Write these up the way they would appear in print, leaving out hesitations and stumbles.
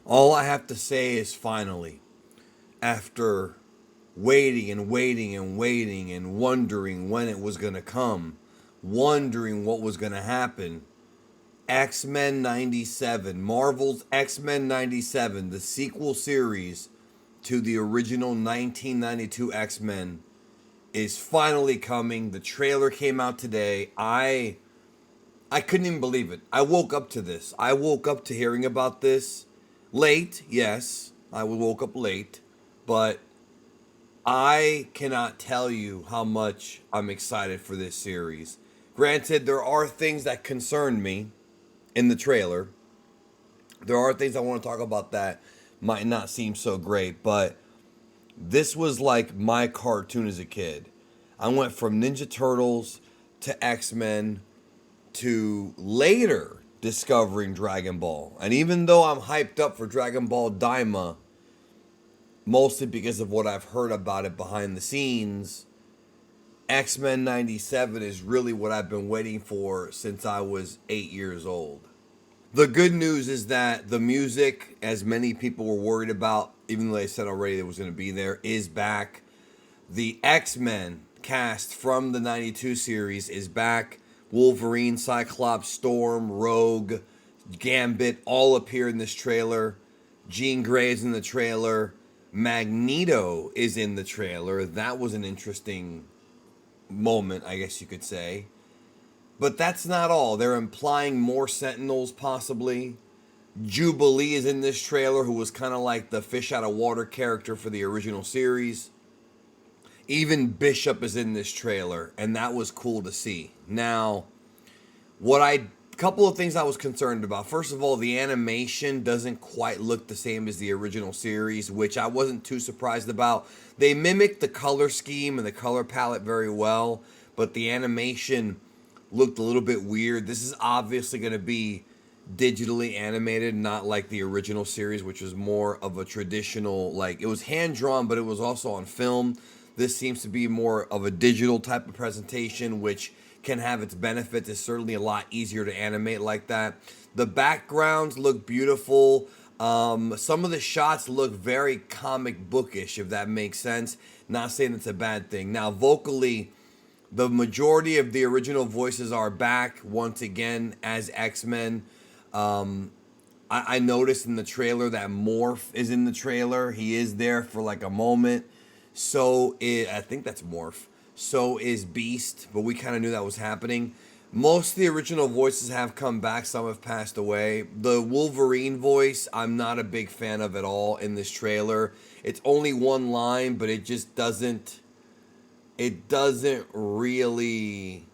All I have to say is finally, after waiting and waiting and waiting and wondering when it was going to come, wondering what was going to happen, X Men 97, Marvel's X Men 97, the sequel series to the original 1992 X Men, is finally coming. The trailer came out today. I couldn't even believe it. I woke up to this. I woke up to hearing about this late. Yes, I woke up late, but I cannot tell you how much I'm excited for this series. Granted, there are things that concern me in the trailer. There are things I want to talk about that might not seem so great, but this was like my cartoon as a kid. I went from Ninja Turtles to X Men to later discovering Dragon Ball. And even though I'm hyped up for Dragon Ball Daima, mostly because of what I've heard about it behind the scenes, X Men 97 is really what I've been waiting for since I was 8 years old. The good news is that the music, as many people were worried about, even though they said already it was going to be there, is back. The X Men cast from the 92 series is back. Wolverine, Cyclops, Storm, Rogue, Gambit all appear in this trailer. Jean Grey is in the trailer. Magneto is in the trailer. That was an interesting moment, I guess you could say. But that's not all. They're implying more Sentinels, possibly. Jubilee is in this trailer, who was kind of like the fish out of water character for the original series. Even Bishop is in this trailer, and that was cool to see. Now, couple of things I was concerned about. First of all, the animation doesn't quite look the same as the original series, which I wasn't too surprised about. They mimicked the color scheme and the color palette very well, but the animation looked a little bit weird. This is obviously going to be digitally animated, not like the original series, which was more of a traditional, like, it was hand drawn, but it was also on film. This seems to be more of a digital type of presentation, which can have its benefits. It's certainly a lot easier to animate like that. The backgrounds look beautiful. Some of the shots look very comic bookish, if that makes sense. Not saying it's a bad thing. Now, vocally, the majority of the original voices are back once again as X-Men. I noticed in the trailer that Morph is in the trailer. He is there for like a moment. I think that's Morph. So is Beast, but we kind of knew that was happening. Most of the original voices have come back. Some have passed away. The Wolverine voice, I'm not a big fan of at all in this trailer. It's only one line, but it just doesn't. It doesn't really.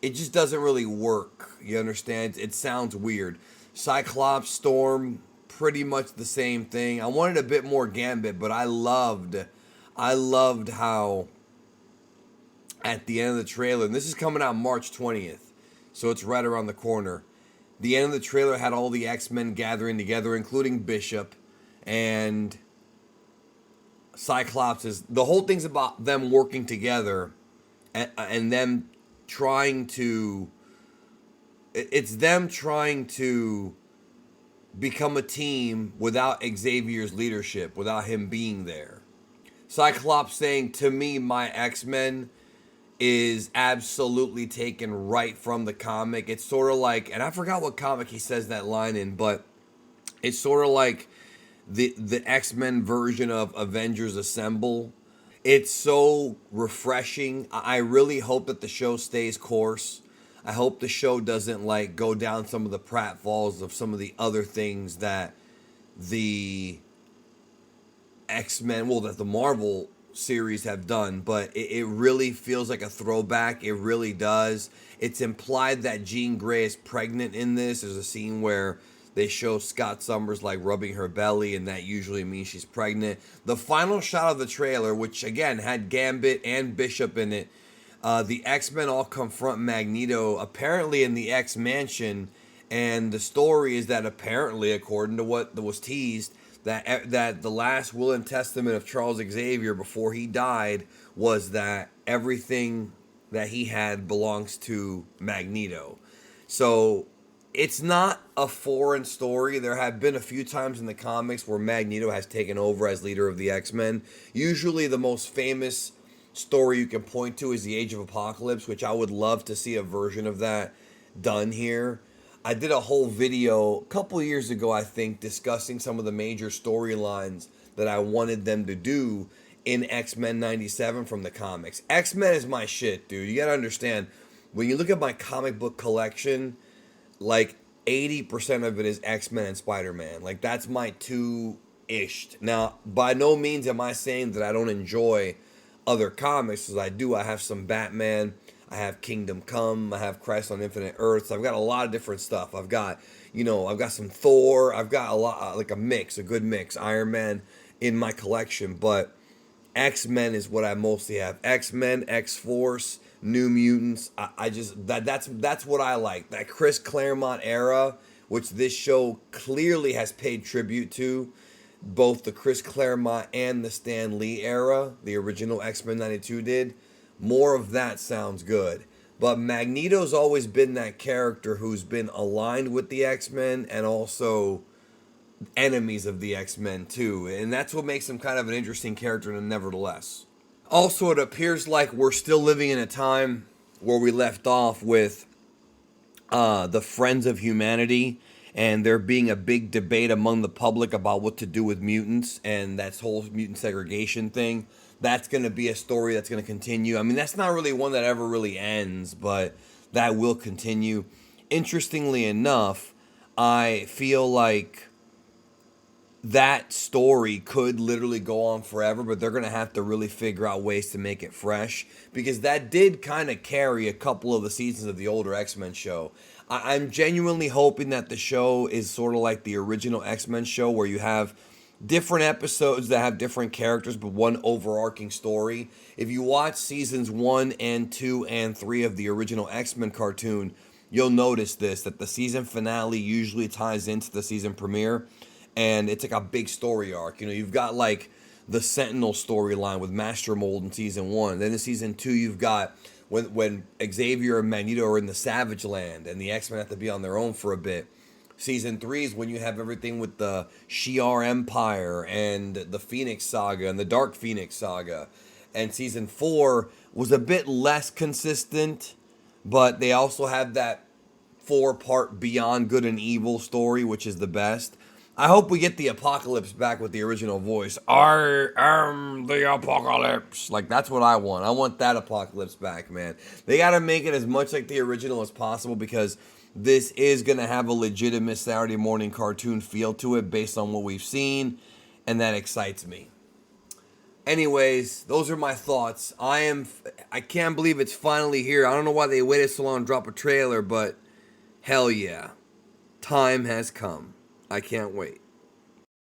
It just doesn't really work. You understand? It sounds weird. Cyclops, Storm, pretty much the same thing. I wanted a bit more Gambit, but I loved how at the end of the trailer, and this is coming out March 20th, so it's right around the corner. The end of the trailer had all the X-Men gathering together, including Bishop, and Cyclops is... The whole thing's about them working together and them trying to... It's them trying to become a team without Xavier's leadership, without him being there. Cyclops saying, to me, my X-Men is absolutely taken right from the comic. It's sort of like, and I forgot what comic he says that line in, but it's sort of like the X-Men version of Avengers Assemble. It's so refreshing. I really hope that the show stays course. I hope the show doesn't like go down some of the pratfalls of some of the other things that the X-Men, well, that the Marvel series have done, but it really feels like a throwback. It really does. It's implied that Jean Grey is pregnant in this. There's a scene where they show Scott Summers like rubbing her belly, and that usually means she's pregnant. The final shot of the trailer, which again had Gambit and Bishop in it, the X-Men all confront Magneto apparently in the X-Mansion, and the story is that apparently, according to what was teased, that the last will and testament of Charles Xavier before he died was that everything that he had belongs to Magneto. So it's not a foreign story. There have been a few times in the comics where Magneto has taken over as leader of the X-Men. Usually the most famous story you can point to is the Age of Apocalypse, which I would love to see a version of that done here. I did a whole video a couple years ago, I think, discussing some of the major storylines that I wanted them to do in X-Men 97 from the comics. X-Men is my shit, dude. You gotta understand, when you look at my comic book collection, like 80% of it is X-Men and Spider-Man. Like that's my two-ish. Now, by no means am I saying that I don't enjoy other comics, as I do. I have some Batman, I have Kingdom Come, I have Christ on Infinite Earths. I've got a lot of different stuff. I've got, I've got some Thor. I've got a lot, like a good mix, Iron Man in my collection. But X-Men is what I mostly have. X-Men, X-Force, New Mutants. I just that's what I like. That Chris Claremont era, which this show clearly has paid tribute to, both the Chris Claremont and the Stan Lee era, the original X-Men 92 did. More of that sounds good. But Magneto's always been that character who's been aligned with the X-Men and also enemies of the X-Men too. And that's what makes him kind of an interesting character nevertheless. Also, it appears like we're still living in a time where we left off with the Friends of Humanity, and there being a big debate among the public about what to do with mutants and that whole mutant segregation thing. That's going to be a story that's going to continue. I mean, that's not really one that ever really ends, but that will continue. Interestingly enough, I feel like that story could literally go on forever, but they're going to have to really figure out ways to make it fresh, because that did kind of carry a couple of the seasons of the older X-Men show. I'm genuinely hoping that the show is sort of like the original X-Men show, where you have different episodes that have different characters, but one overarching story. If you watch seasons 1 and 2 and 3 of the original X-Men cartoon, you'll notice this, that the season finale usually ties into the season premiere. And it's like a big story arc. You've got like the Sentinel storyline with Master Mold in season 1. Then in season 2, you've got when Xavier and Magneto are in the Savage Land and the X-Men have to be on their own for a bit. Season 3 is when you have everything with the Shi'ar Empire and the Phoenix Saga and the Dark Phoenix Saga. And season 4 was a bit less consistent, but they also have that 4-part Beyond Good and Evil story, which is the best. I hope we get the Apocalypse back with the original voice. I am the Apocalypse. Like, that's what I want. I want that Apocalypse back, man. They got to make it as much like the original as possible, because this is going to have a legitimate Saturday morning cartoon feel to it based on what we've seen, and that excites me. Anyways, those are my thoughts. I can't believe it's finally here. I don't know why they waited so long to drop a trailer, but hell yeah. Time has come. I can't wait.